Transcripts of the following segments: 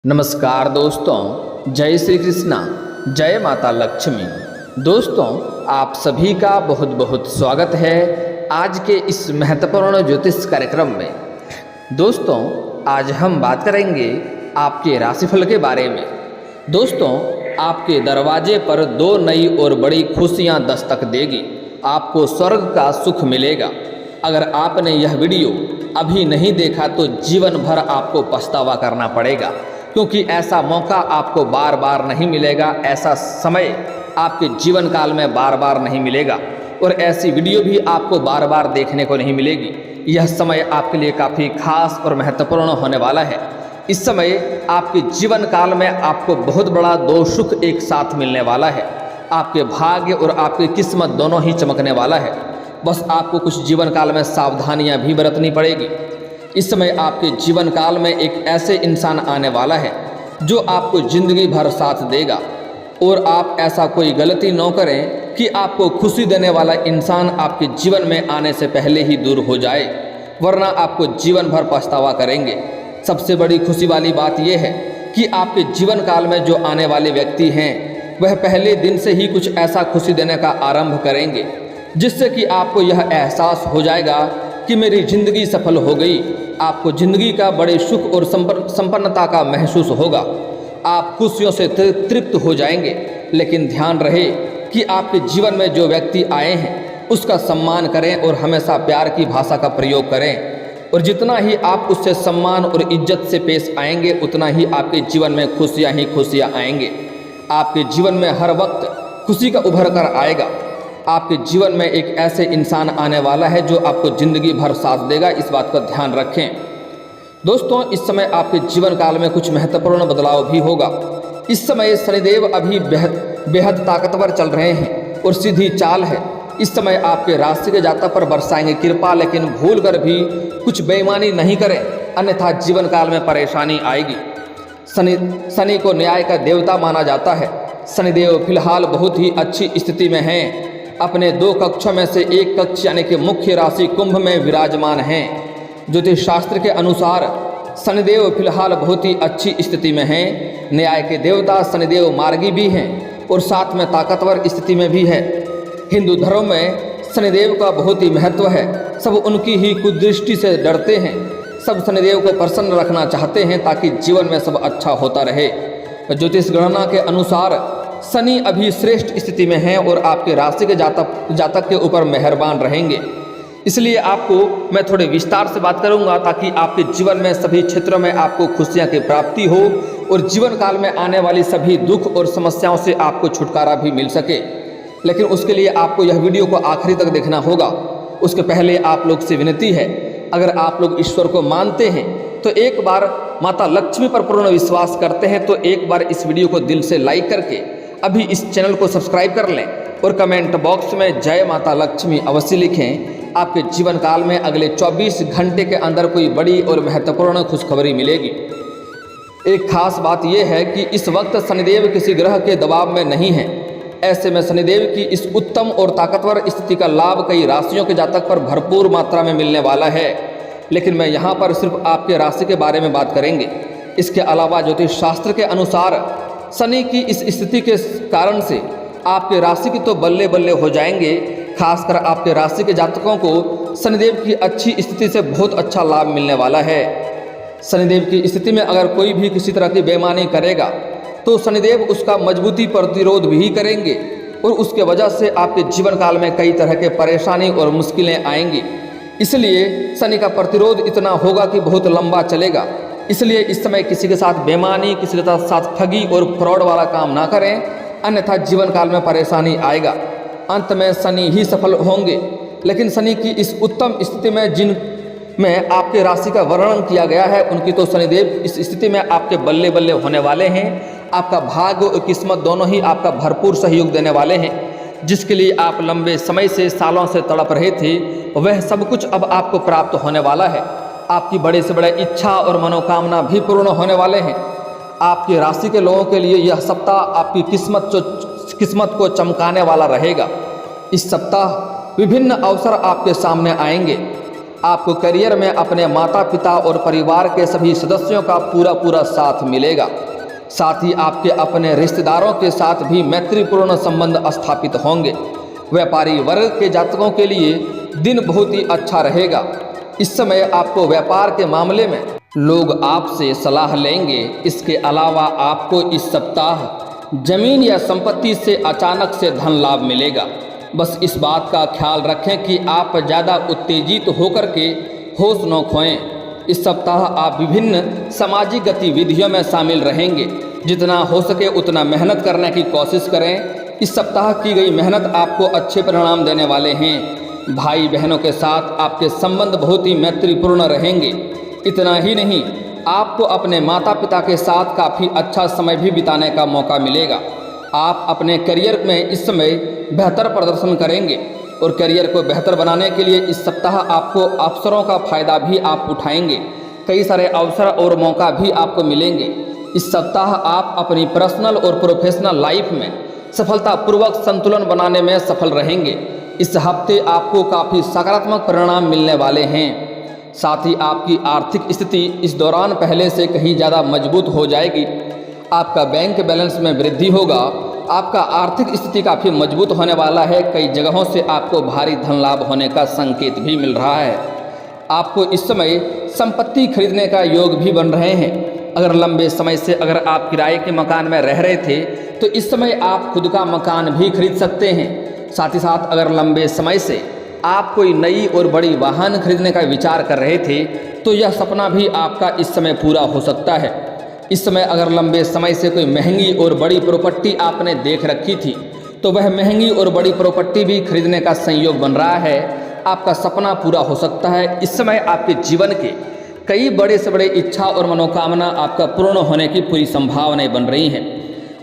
नमस्कार दोस्तों, जय श्री कृष्णा, जय माता लक्ष्मी। दोस्तों, आप सभी का बहुत बहुत स्वागत है आज के इस महत्वपूर्ण ज्योतिष कार्यक्रम में। दोस्तों, आज हम बात करेंगे आपके राशिफल के बारे में। दोस्तों, आपके दरवाजे पर दो नई और बड़ी खुशियां दस्तक देगी। आपको स्वर्ग का सुख मिलेगा। अगर आपने यह वीडियो अभी नहीं देखा तो जीवन भर आपको पछतावा करना पड़ेगा, क्योंकि ऐसा मौका आपको बार बार नहीं मिलेगा। ऐसा समय आपके जीवन काल में बार बार नहीं मिलेगा और ऐसी वीडियो भी आपको बार बार देखने को नहीं मिलेगी। यह समय आपके लिए काफ़ी खास और महत्वपूर्ण होने वाला है। इस समय आपके जीवन काल में आपको बहुत बड़ा दो सुख एक साथ मिलने वाला है। आपके भाग्य और आपकी किस्मत दोनों ही चमकने वाला है। बस आपको कुछ जीवन काल में सावधानियां भी बरतनी पड़ेगी। इस समय आपके जीवन काल में एक ऐसे इंसान आने वाला है जो आपको जिंदगी भर साथ देगा, और आप ऐसा कोई गलती न करें कि आपको खुशी देने वाला इंसान आपके जीवन में आने से पहले ही दूर हो जाए, वरना आपको जीवन भर पछतावा करेंगे। सबसे बड़ी खुशी वाली बात यह है कि आपके जीवन काल में जो आने वाले व्यक्ति हैं वह पहले दिन से ही कुछ ऐसा खुशी देने का आरंभ करेंगे, जिससे कि आपको यह एहसास हो जाएगा कि मेरी जिंदगी सफल हो गई। आपको जिंदगी का बड़े सुख और संपन्नता का महसूस होगा। आप खुशियों से तृप्त हो जाएंगे। लेकिन ध्यान रहे कि आपके जीवन में जो व्यक्ति आए हैं उसका सम्मान करें और हमेशा प्यार की भाषा का प्रयोग करें। और जितना ही आप उससे सम्मान और इज्जत से पेश आएंगे, उतना ही आपके जीवन में खुशियाँ ही खुशियाँ आएंगे। आपके जीवन में हर वक्त खुशी का उभर कर आएगा। आपके जीवन में एक ऐसे इंसान आने वाला है जो आपको ज़िंदगी भर साथ देगा। इस बात का ध्यान रखें। दोस्तों, इस समय आपके जीवन काल में कुछ महत्वपूर्ण बदलाव भी होगा। इस समय शनिदेव अभी बेहद ताकतवर चल रहे हैं और सीधी चाल है। इस समय आपके राशि के जातक पर बरसाएंगे कृपा, लेकिन भूल कर भी कुछ बेईमानी नहीं करें, अन्यथा जीवन काल में परेशानी आएगी। शनि को न्याय का देवता माना जाता है। शनिदेव फिलहाल बहुत ही अच्छी स्थिति में हैं। अपने दो कक्षों में से एक कक्ष यानी कि मुख्य राशि कुंभ में विराजमान हैं। ज्योतिष शास्त्र के अनुसार शनिदेव फिलहाल बहुत ही अच्छी स्थिति में हैं। न्याय के देवता शनिदेव मार्गी भी हैं और साथ में ताकतवर स्थिति में भी है। हिंदू धर्म में शनिदेव का बहुत ही महत्व है। सब उनकी ही कुदृष्टि से डरते हैं। सब शनिदेव को प्रसन्न रखना चाहते हैं ताकि जीवन में सब अच्छा होता रहे। ज्योतिष गणना के अनुसार शनि अभी श्रेष्ठ स्थिति में हैं और आपके राशि के जातक के ऊपर मेहरबान रहेंगे। इसलिए आपको मैं थोड़े विस्तार से बात करूंगा ताकि आपके जीवन में सभी क्षेत्रों में आपको खुशियां की प्राप्ति हो और जीवन काल में आने वाली सभी दुख और समस्याओं से आपको छुटकारा भी मिल सके। लेकिन उसके लिए आपको यह वीडियो को आखिरी तक देखना होगा। उसके पहले आप लोग से विनती है, अगर आप लोग ईश्वर को मानते हैं तो एक बार माता लक्ष्मी पर पूर्ण विश्वास करते हैं तो एक बार इस वीडियो को दिल से लाइक करके अभी इस चैनल को सब्सक्राइब कर लें और कमेंट बॉक्स में जय माता लक्ष्मी अवश्य लिखें। आपके जीवन काल में अगले 24 घंटे के अंदर कोई बड़ी और महत्वपूर्ण खुशखबरी मिलेगी। एक खास बात यह है कि इस वक्त शनिदेव किसी ग्रह के दबाव में नहीं है। ऐसे में शनिदेव की इस उत्तम और ताकतवर स्थिति का लाभ कई राशियों के जातक पर भरपूर मात्रा में मिलने वाला है। लेकिन मैं यहाँ पर सिर्फ आपके राशि के बारे में बात करेंगे। इसके अलावा ज्योतिष शास्त्र के अनुसार शनि की इस स्थिति के कारण से आपके राशि की तो बल्ले बल्ले हो जाएंगे। खासकर आपके राशि के जातकों को शनिदेव की अच्छी स्थिति से बहुत अच्छा लाभ मिलने वाला है। शनिदेव की स्थिति में अगर कोई भी किसी तरह की बेईमानी करेगा तो शनिदेव उसका मजबूती प्रतिरोध भी करेंगे और उसके वजह से आपके जीवन काल में कई तरह के परेशानी और मुश्किलें आएंगी। इसलिए शनि का प्रतिरोध इतना होगा कि बहुत लंबा चलेगा। इसलिए इस समय किसी के साथ बेईमानी, किसी के साथ ठगी और फ्रॉड वाला काम ना करें, अन्यथा जीवन काल में परेशानी आएगा। अंत में शनि ही सफल होंगे। लेकिन शनि की इस उत्तम स्थिति में जिन में आपके राशि का वर्णन किया गया है उनकी तो शनिदेव इस स्थिति में आपके बल्ले बल्ले होने वाले हैं। आपका भाग्य और किस्मत दोनों ही आपका भरपूर सहयोग देने वाले हैं। जिसके लिए आप लंबे समय से सालों से तड़प रहे थे वह सब कुछ अब आपको प्राप्त होने वाला है। आपकी बड़े से बड़े इच्छा और मनोकामना भी पूर्ण होने वाले हैं। आपकी राशि के लोगों के लिए यह सप्ताह आपकी किस्मत को चमकाने वाला रहेगा। इस सप्ताह विभिन्न अवसर आपके सामने आएंगे। आपको करियर में अपने माता पिता और परिवार के सभी सदस्यों का पूरा साथ मिलेगा। साथ ही आपके अपने रिश्तेदारों के साथ भी मैत्रीपूर्ण संबंध स्थापित होंगे। व्यापारी वर्ग के जातकों के लिए दिन बहुत ही अच्छा रहेगा। इस समय आपको व्यापार के मामले में लोग आपसे सलाह लेंगे। इसके अलावा आपको इस सप्ताह जमीन या संपत्ति से अचानक से धन लाभ मिलेगा। बस इस बात का ख्याल रखें कि आप ज़्यादा उत्तेजित होकर के होश न खोएं। इस सप्ताह आप विभिन्न सामाजिक गतिविधियों में शामिल रहेंगे। जितना हो सके उतना मेहनत करने की कोशिश करें। इस सप्ताह की गई मेहनत आपको अच्छे परिणाम देने वाले हैं। भाई बहनों के साथ आपके संबंध बहुत ही मैत्रीपूर्ण रहेंगे। इतना ही नहीं, आपको अपने माता पिता के साथ काफ़ी अच्छा समय भी बिताने का मौका मिलेगा। आप अपने करियर में इस समय बेहतर प्रदर्शन करेंगे और करियर को बेहतर बनाने के लिए इस सप्ताह आपको अवसरों का फायदा भी आप उठाएंगे। कई सारे अवसर और मौका भी आपको मिलेंगे। इस सप्ताह आप अपनी पर्सनल और प्रोफेशनल लाइफ में सफलतापूर्वक संतुलन बनाने में सफल रहेंगे। इस हफ्ते आपको काफ़ी सकारात्मक परिणाम मिलने वाले हैं। साथ ही आपकी आर्थिक स्थिति इस दौरान पहले से कहीं ज़्यादा मजबूत हो जाएगी। आपका बैंक बैलेंस में वृद्धि होगा। आपका आर्थिक स्थिति काफ़ी मजबूत होने वाला है। कई जगहों से आपको भारी धन लाभ होने का संकेत भी मिल रहा है। आपको इस समय संपत्ति खरीदने का योग भी बन रहे हैं। अगर लंबे समय से आप किराए के मकान में रह रहे थे तो इस समय आप खुद का मकान भी खरीद सकते हैं। साथ ही साथ अगर लंबे समय से आप कोई नई और बड़ी वाहन खरीदने का विचार कर रहे थे तो यह सपना भी आपका इस समय पूरा हो सकता है। इस समय अगर लंबे समय से कोई महंगी और बड़ी प्रॉपर्टी आपने देख रखी थी तो वह महंगी और बड़ी प्रॉपर्टी भी खरीदने का संयोग बन रहा है। आपका सपना पूरा हो सकता है। इस समय आपके जीवन के कई बड़े से बड़े इच्छा और मनोकामना आपका पूर्ण होने की पूरी संभावनाएं बन रही हैं।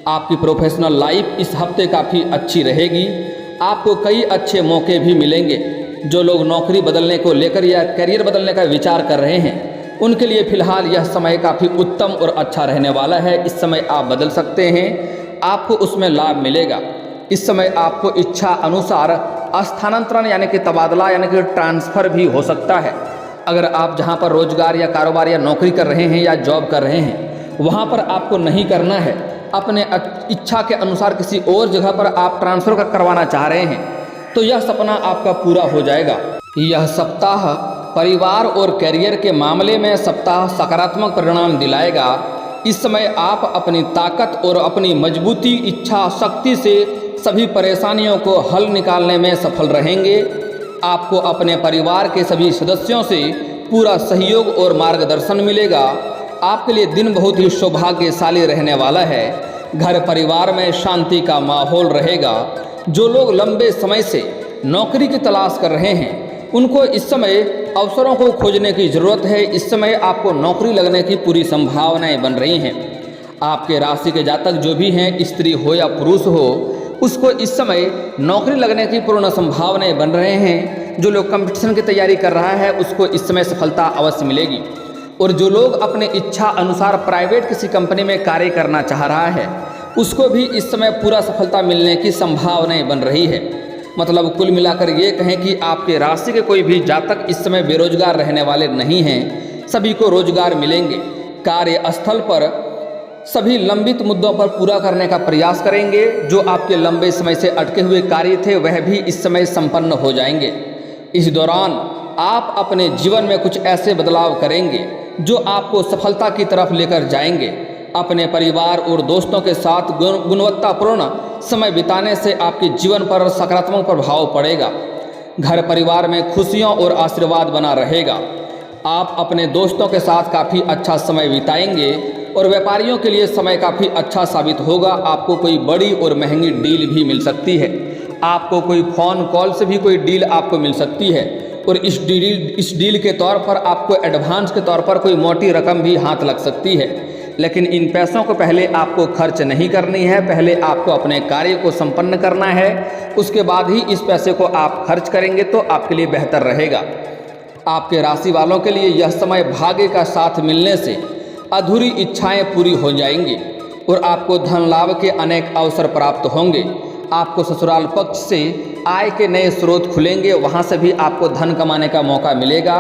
आपकी प्रोफेशनल लाइफ इस हफ्ते काफ़ी अच्छी रहेगी। आपको कई अच्छे मौके भी मिलेंगे। जो लोग नौकरी बदलने को लेकर या करियर बदलने का विचार कर रहे हैं उनके लिए फ़िलहाल यह समय काफ़ी उत्तम और अच्छा रहने वाला है। इस समय आप बदल सकते हैं, आपको उसमें लाभ मिलेगा। इस समय आपको इच्छा अनुसार स्थानांतरण यानी कि तबादला यानी कि ट्रांसफ़र भी हो सकता है। अगर आप जहां पर रोजगार या कारोबार या नौकरी कर रहे हैं या जॉब कर रहे हैं वहां पर आपको नहीं करना है, अपने इच्छा के अनुसार किसी और जगह पर आप ट्रांसफ़र करवाना चाह रहे हैं तो यह सपना आपका पूरा हो जाएगा। यह सप्ताह परिवार और करियर के मामले में सप्ताह सकारात्मक परिणाम दिलाएगा। इस समय आप अपनी ताकत और अपनी मजबूती इच्छा शक्ति से सभी परेशानियों को हल निकालने में सफल रहेंगे। आपको अपने परिवार के सभी सदस्यों से पूरा सहयोग और मार्गदर्शन मिलेगा। आपके लिए दिन बहुत ही सौभाग्यशाली रहने वाला है। घर परिवार में शांति का माहौल रहेगा। जो लोग लंबे समय से नौकरी की तलाश कर रहे हैं उनको इस समय अवसरों को खोजने की ज़रूरत है। इस समय आपको नौकरी लगने की पूरी संभावनाएं बन रही हैं। आपके राशि के जातक जो भी हैं, स्त्री हो या पुरुष हो, उसको इस समय नौकरी लगने की पूर्ण संभावनाएं बन रहे हैं। जो लोग कंपटीशन की तैयारी कर रहा है उसको इस समय सफलता अवश्य मिलेगी। और जो लोग अपने इच्छा अनुसार प्राइवेट किसी कंपनी में कार्य करना चाह रहा है उसको भी इस समय पूरा सफलता मिलने की संभावनाएं बन रही है। मतलब कुल मिलाकर ये कहें कि आपके राशि के कोई भी जातक इस समय बेरोजगार रहने वाले नहीं हैं। सभी को रोजगार मिलेंगे। कार्यस्थल पर सभी लंबित मुद्दों पर पूरा करने का प्रयास करेंगे। जो आपके लंबे समय से अटके हुए कार्य थे वह भी इस समय संपन्न हो जाएंगे। इस दौरान आप अपने जीवन में कुछ ऐसे बदलाव करेंगे जो आपको सफलता की तरफ लेकर जाएंगे। अपने परिवार और दोस्तों के साथ गुणवत्तापूर्ण समय बिताने से आपके जीवन पर सकारात्मक प्रभाव पड़ेगा। घर परिवार में खुशियों और आशीर्वाद बना रहेगा। आप अपने दोस्तों के साथ काफ़ी अच्छा समय बिताएंगे और व्यापारियों के लिए समय काफ़ी अच्छा साबित होगा। आपको कोई बड़ी और महंगी डील भी मिल सकती है। आपको कोई फ़ोन कॉल से भी कोई डील आपको मिल सकती है और इस डील के तौर पर आपको एडवांस के तौर पर कोई मोटी रकम भी हाथ लग सकती है। लेकिन इन पैसों को पहले आपको खर्च नहीं करनी है। पहले आपको अपने कार्य को संपन्न करना है, उसके बाद ही इस पैसे को आप खर्च करेंगे तो आपके लिए बेहतर रहेगा। आपके राशि वालों के लिए यह समय भाग्य का साथ मिलने से अधूरी इच्छाएं पूरी हो जाएंगी और आपको धन लाभ के अनेक अवसर प्राप्त होंगे। आपको ससुराल पक्ष से आय के नए स्रोत खुलेंगे, वहाँ से भी आपको धन कमाने का मौका मिलेगा।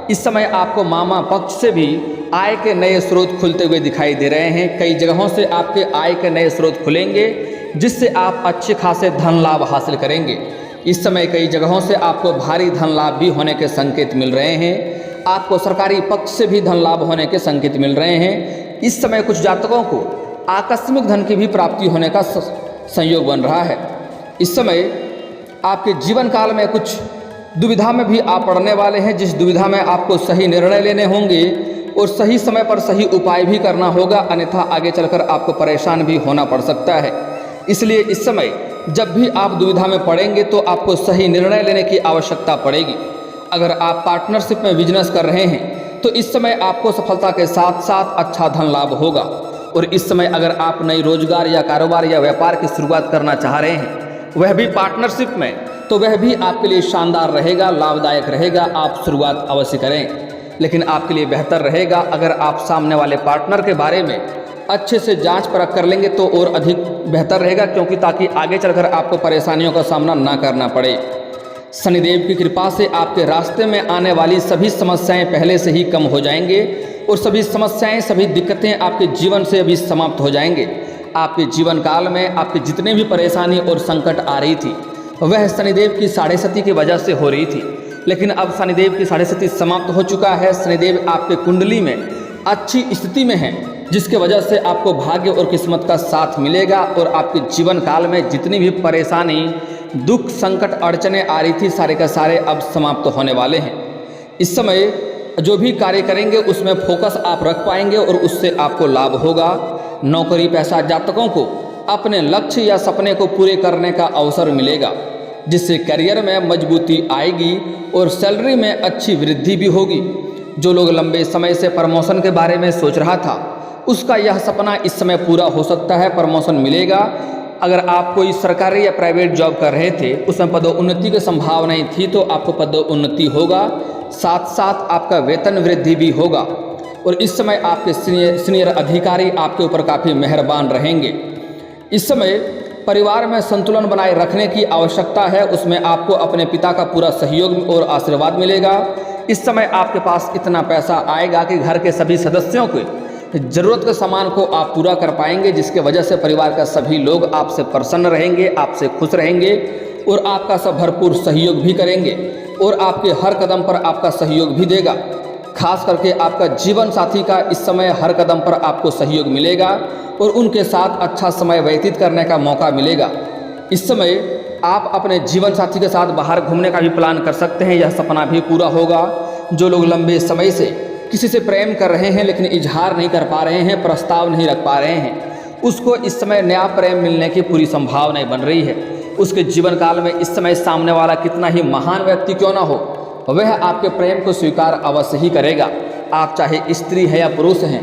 इस समय आपको मामा पक्ष से भी आय के नए स्रोत खुलते हुए दिखाई दे रहे हैं। कई जगहों से आपके आय के नए स्रोत खुलेंगे, जिससे आप अच्छे खासे धन लाभ हासिल करेंगे। इस समय कई जगहों से आपको भारी धन लाभ भी होने के संकेत मिल रहे हैं। आपको सरकारी पक्ष से भी धन लाभ होने के संकेत मिल रहे हैं। इस समय कुछ जातकों को आकस्मिक धन की भी प्राप्ति होने का संयोग बन रहा है। इस समय आपके जीवन काल में कुछ दुविधा में भी आप पड़ने वाले हैं, जिस दुविधा में आपको सही निर्णय लेने होंगे और सही समय पर सही उपाय भी करना होगा, अन्यथा आगे चलकर आपको परेशान भी होना पड़ सकता है। इसलिए इस समय जब भी आप दुविधा में पड़ेंगे तो आपको सही निर्णय लेने की आवश्यकता पड़ेगी। अगर आप पार्टनरशिप में बिजनेस कर रहे हैं तो इस समय आपको सफलता के साथ साथ अच्छा धन लाभ होगा। और इस समय अगर आप नई रोजगार या कारोबार या व्यापार की शुरुआत करना चाह रहे हैं, वह भी पार्टनरशिप में, तो वह भी आपके लिए शानदार रहेगा, लाभदायक रहेगा। आप शुरुआत अवश्य करें, लेकिन आपके लिए बेहतर रहेगा अगर आप सामने वाले पार्टनर के बारे में अच्छे से जांच परख कर लेंगे तो और अधिक बेहतर रहेगा, क्योंकि ताकि आगे चलकर आपको परेशानियों का सामना ना करना पड़े। शनिदेव की कृपा से आपके रास्ते में आने वाली सभी समस्याएं पहले से ही कम हो जाएंगे और सभी समस्याएं, सभी दिक्कतें आपके जीवन से अभी समाप्त हो जाएंगे। आपके जीवन काल में आपके जितने भी परेशानी और संकट आ रही थी, वह शनिदेव की साढ़े सती की वजह से हो रही थी, लेकिन अब शनिदेव की साढ़े सती समाप्त हो चुका है। शनिदेव आपके कुंडली में अच्छी स्थिति में है, जिसके वजह से आपको भाग्य और किस्मत का साथ मिलेगा और आपके जीवन काल में जितनी भी परेशानी, दुख, संकट, अड़चने आ रही थी, सारे का सारे अब समाप्त होने वाले हैं। इस समय जो भी कार्य करेंगे उसमें फोकस आप रख पाएंगे और उससे आपको लाभ होगा। नौकरी पेशा जातकों को अपने लक्ष्य या सपने को पूरे करने का अवसर मिलेगा, जिससे करियर में मजबूती आएगी और सैलरी में अच्छी वृद्धि भी होगी। जो लोग लंबे समय से प्रमोशन के बारे में सोच रहा था, उसका यह सपना इस समय पूरा हो सकता है, प्रमोशन मिलेगा। अगर आप कोई सरकारी या प्राइवेट जॉब कर रहे थे, उसमें पदोन्नति की संभावनाएं थी, तो आपको पदोन्नति होगा, साथ साथ आपका वेतन वृद्धि भी होगा। और इस समय आपके सीनियर अधिकारी आपके ऊपर काफ़ी मेहरबान रहेंगे। इस समय परिवार में संतुलन बनाए रखने की आवश्यकता है, उसमें आपको अपने पिता का पूरा सहयोग और आशीर्वाद मिलेगा। इस समय आपके पास इतना पैसा आएगा कि घर के सभी सदस्यों को ज़रूरत के सामान को आप पूरा कर पाएंगे, जिसके वजह से परिवार का सभी लोग आपसे प्रसन्न रहेंगे, आपसे खुश रहेंगे और आपका सब भरपूर सहयोग भी करेंगे और आपके हर कदम पर आपका सहयोग भी देगा। खास करके आपका जीवन साथी का इस समय हर कदम पर आपको सहयोग मिलेगा और उनके साथ अच्छा समय व्यतीत करने का मौका मिलेगा। इस समय आप अपने जीवन साथी के साथ बाहर घूमने का भी प्लान कर सकते हैं, यह सपना भी पूरा होगा। जो लोग लंबे समय से किसी से प्रेम कर रहे हैं लेकिन इजहार नहीं कर पा रहे हैं, प्रस्ताव नहीं रख पा रहे हैं, उसको इस समय नया प्रेम मिलने की पूरी संभावनाएं बन रही है। उसके जीवन काल में इस समय सामने वाला कितना ही महान व्यक्ति क्यों ना हो, वह आपके प्रेम को स्वीकार अवश्य ही करेगा। आप चाहे स्त्री है या पुरुष हैं,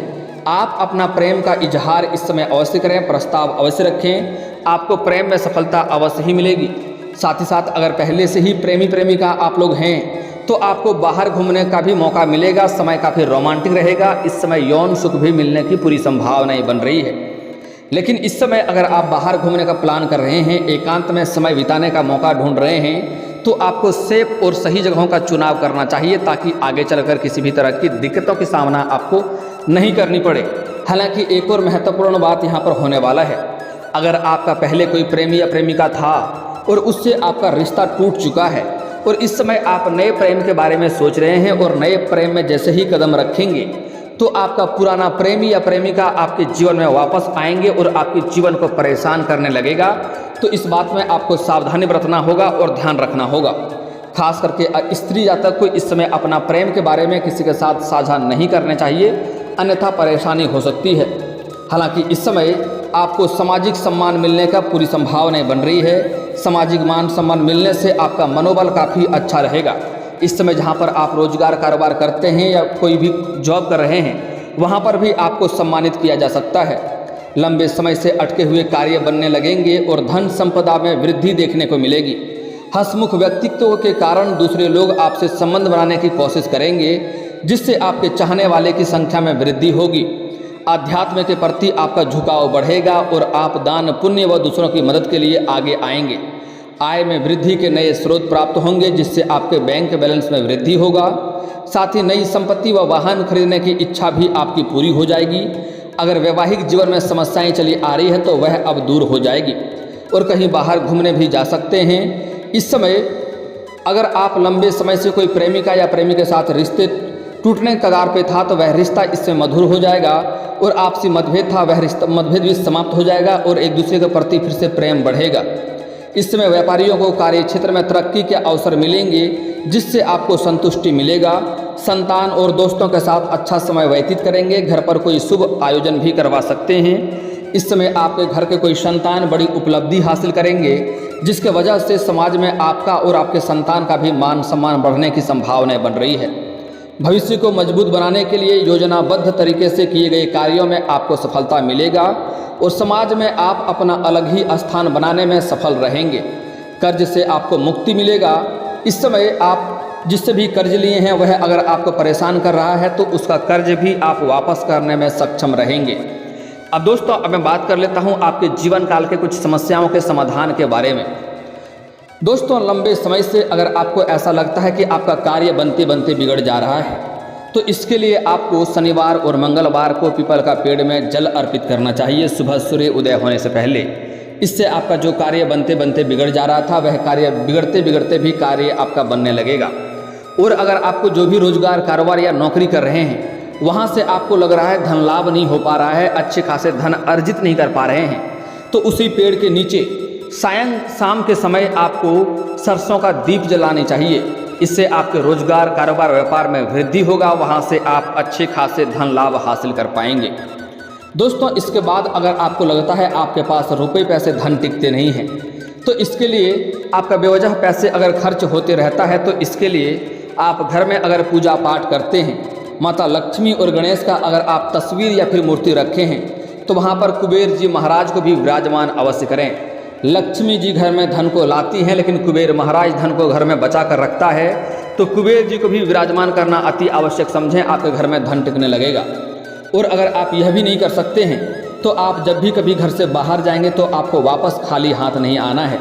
आप अपना प्रेम का इजहार इस समय अवश्य करें, प्रस्ताव अवश्य रखें, आपको प्रेम में सफलता अवश्य ही मिलेगी। साथ ही साथ अगर पहले से ही प्रेमी प्रेमिका आप लोग हैं तो आपको बाहर घूमने का भी मौका मिलेगा, समय काफ़ी रोमांटिक रहेगा। इस समय यौन सुख भी मिलने की पूरी संभावनाएं बन रही है। लेकिन इस समय अगर आप बाहर घूमने का प्लान कर रहे हैं, एकांत में समय बिताने का मौका ढूंढ रहे हैं, तो आपको सेफ और सही जगहों का चुनाव करना चाहिए, ताकि आगे चलकर किसी भी तरह की दिक्कतों का सामना आपको नहीं करनी पड़े। हालांकि एक और महत्वपूर्ण बात यहाँ पर होने वाला है, अगर आपका पहले कोई प्रेमी या प्रेमिका था और उससे आपका रिश्ता टूट चुका है और इस समय आप नए प्रेम के बारे में सोच रहे हैं और नए प्रेम में जैसे ही कदम रखेंगे तो आपका पुराना प्रेमी या प्रेमिका आपके जीवन में वापस आएंगे और आपके जीवन को परेशान करने लगेगा। तो इस बात में आपको सावधानी बरतना होगा और ध्यान रखना होगा। खास करके स्त्री जातक को इस समय अपना प्रेम के बारे में किसी के साथ साझा नहीं करने चाहिए, अन्यथा परेशानी हो सकती है। हालांकि इस समय आपको सामाजिक सम्मान मिलने का पूरी संभावनाएं बन रही है। सामाजिक मान सम्मान मिलने से आपका मनोबल काफ़ी अच्छा रहेगा। इस समय जहां पर आप रोजगार कारोबार करते हैं या कोई भी जॉब कर रहे हैं, वहां पर भी आपको सम्मानित किया जा सकता है। लंबे समय से अटके हुए कार्य बनने लगेंगे और धन संपदा में वृद्धि देखने को मिलेगी। हंसमुख व्यक्तित्व के कारण दूसरे लोग आपसे संबंध बनाने की कोशिश करेंगे, जिससे आपके चाहने वाले की संख्या में वृद्धि होगी। आध्यात्म के प्रति आपका झुकाव बढ़ेगा और आप दान पुण्य व दूसरों की मदद के लिए आगे आएंगे। आय में वृद्धि के नए स्रोत प्राप्त होंगे, जिससे आपके बैंक बैलेंस में वृद्धि होगा। साथ ही नई संपत्ति व वाहन खरीदने की इच्छा भी आपकी पूरी हो जाएगी। अगर वैवाहिक जीवन में समस्याएं चली आ रही है तो वह अब दूर हो जाएगी और कहीं बाहर घूमने भी जा सकते हैं। इस समय अगर आप लंबे समय से कोई प्रेमिका या प्रेमी के साथ रिश्ते टूटने के कगार पे था तो वह रिश्ता इससे मधुर हो जाएगा और आपसी मतभेद था वह रिश्ता मतभेद भी समाप्त हो जाएगा और एक दूसरे के प्रति फिर से प्रेम बढ़ेगा। इस समय व्यापारियों को कार्य क्षेत्र में तरक्की के अवसर मिलेंगे, जिससे आपको संतुष्टि मिलेगा। संतान और दोस्तों के साथ अच्छा समय व्यतीत करेंगे। घर पर कोई शुभ आयोजन भी करवा सकते हैं। इस समय आपके घर के कोई संतान बड़ी उपलब्धि हासिल करेंगे, जिसके वजह से समाज में आपका और आपके संतान का भी मान सम्मान बढ़ने की संभावनाएं बन रही है। भविष्य को मजबूत बनाने के लिए योजनाबद्ध तरीके से किए गए कार्यों में आपको सफलता मिलेगा और समाज में आप अपना अलग ही स्थान बनाने में सफल रहेंगे। कर्ज से आपको मुक्ति मिलेगा। इस समय आप जिससे भी कर्ज लिए हैं वह अगर आपको परेशान कर रहा है तो उसका कर्ज भी आप वापस करने में सक्षम रहेंगे। अब दोस्तों, अब मैं बात कर लेता हूं आपके जीवन काल के कुछ समस्याओं के समाधान के बारे में। दोस्तों, लंबे समय से अगर आपको ऐसा लगता है कि आपका कार्य बनते बनते बिगड़ जा रहा है तो इसके लिए आपको शनिवार और मंगलवार को पीपल का पेड़ में जल अर्पित करना चाहिए सुबह सूर्य उदय होने से पहले। इससे आपका जो कार्य बनते बनते बिगड़ जा रहा था वह कार्य बिगड़ते बिगड़ते भी कार्य आपका बनने लगेगा। और अगर आपको जो भी रोजगार, कारोबार या नौकरी कर रहे हैं वहाँ से आपको लग रहा है धन लाभ नहीं हो पा रहा है, अच्छे खासे धन अर्जित नहीं कर पा रहे हैं, तो उसी पेड़ के नीचे शाम के समय आपको सरसों का दीप जलाने चाहिए। इससे आपके रोजगार, कारोबार, व्यापार में वृद्धि होगा। वहाँ से आप अच्छे खासे धन लाभ हासिल कर पाएंगे। दोस्तों, इसके बाद अगर आपको लगता है आपके पास रुपए पैसे धन टिकते नहीं हैं तो इसके लिए आपका बेवजह पैसे अगर खर्च होते रहता है तो इसके लिए आप घर में अगर पूजा पाठ करते हैं, माता लक्ष्मी और गणेश का अगर आप तस्वीर या फिर मूर्ति रखे हैं तो वहाँ पर कुबेर जी महाराज को भी विराजमान अवश्य करें। लक्ष्मी जी घर में धन को लाती हैं लेकिन कुबेर महाराज धन को घर में बचा कर रखता है, तो कुबेर जी को भी विराजमान करना अति आवश्यक समझें, आपके घर में धन टिकने लगेगा। और अगर आप यह भी नहीं कर सकते हैं तो आप जब भी कभी घर से बाहर जाएंगे तो आपको वापस खाली हाथ नहीं आना है,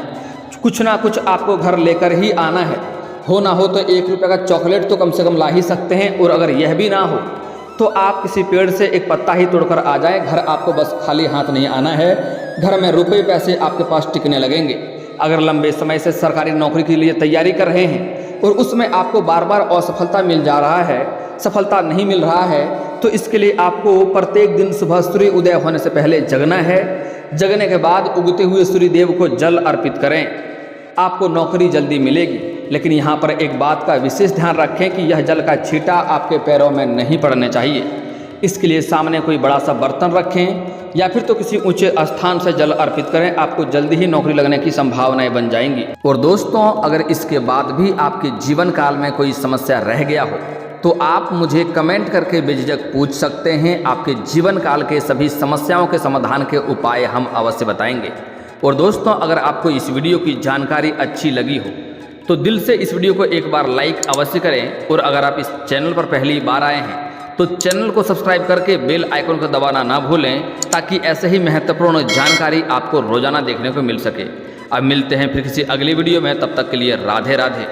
कुछ ना कुछ आपको घर लेकर ही आना है। हो ना हो तो 1 रुपये का चॉकलेट तो कम से कम ला ही सकते हैं। और अगर यह भी ना हो तो आप किसी पेड़ से एक पत्ता ही तोड़कर आ जाएं। घर आपको बस खाली हाथ नहीं आना है, घर में रुपए पैसे आपके पास टिकने लगेंगे। अगर लंबे समय से सरकारी नौकरी के लिए तैयारी कर रहे हैं और उसमें आपको बार बार असफलता मिल जा रहा है, सफलता नहीं मिल रहा है, तो इसके लिए आपको प्रत्येक दिन सुबह सूर्य उदय होने से पहले जगना है। जगने के बाद उगते हुए सूर्य देव को जल अर्पित करें, आपको नौकरी जल्दी मिलेगी। लेकिन यहाँ पर एक बात का विशेष ध्यान रखें कि यह जल का छींटा आपके पैरों में नहीं पड़ने चाहिए। इसके लिए सामने कोई बड़ा सा बर्तन रखें या फिर तो किसी ऊंचे स्थान से जल अर्पित करें, आपको जल्दी ही नौकरी लगने की संभावनाएं बन जाएंगी। और दोस्तों, अगर इसके बाद भी आपके जीवन काल में कोई समस्या रह गया हो तो आप मुझे कमेंट करके बेझिझक पूछ सकते हैं। आपके जीवन काल के सभी समस्याओं के समाधान के उपाय हम अवश्य बताएंगे। और दोस्तों, अगर आपको इस वीडियो की जानकारी अच्छी लगी हो तो दिल से इस वीडियो को एक बार लाइक अवश्य करें। और अगर आप इस चैनल पर पहली बार आए हैं तो चैनल को सब्सक्राइब करके बेल आइकन को दबाना ना भूलें, ताकि ऐसे ही महत्वपूर्ण जानकारी आपको रोजाना देखने को मिल सके। अब मिलते हैं फिर किसी अगली वीडियो में, तब तक के लिए राधे राधे।